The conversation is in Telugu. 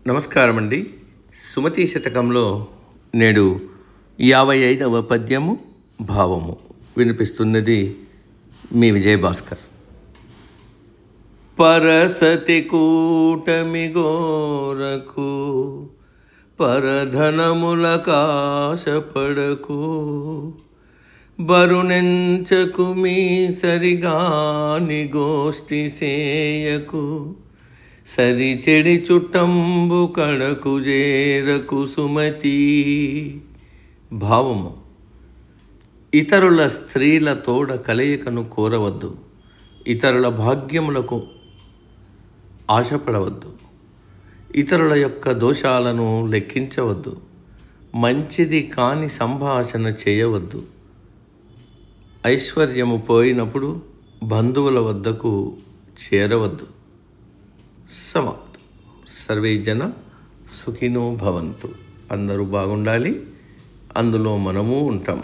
నమస్కారం అండి. సుమతి శతకంలో నేడు 55వ పద్యము భావము వినిపిస్తున్నది మీ విజయభాస్కర్. పరసతి కూటమి గోరకు పరధనముల కాశపడకు, బరునెంచకు మీ సరిగాని గోష్ఠి సేయకు, సరి చెడి చుట్టంబు కడకు చేరకు సుమతి. భావము: ఇతరుల స్త్రీల తోడ కలయికను కోరవద్దు, ఇతరుల భాగ్యములకు ఆశపడవద్దు, ఇతరుల యొక్క దోషాలను లెక్కించవద్దు, మంచిది కాని సంభాషణ చేయవద్దు. ఐశ్వర్యము పోయినప్పుడు బంధువుల వద్దకు చేరవద్దు. సమాప్తం. సర్వే జన సుఖినో భవంతు. అందరూ బాగుండాలి, అందులో మనము ఉంటాం.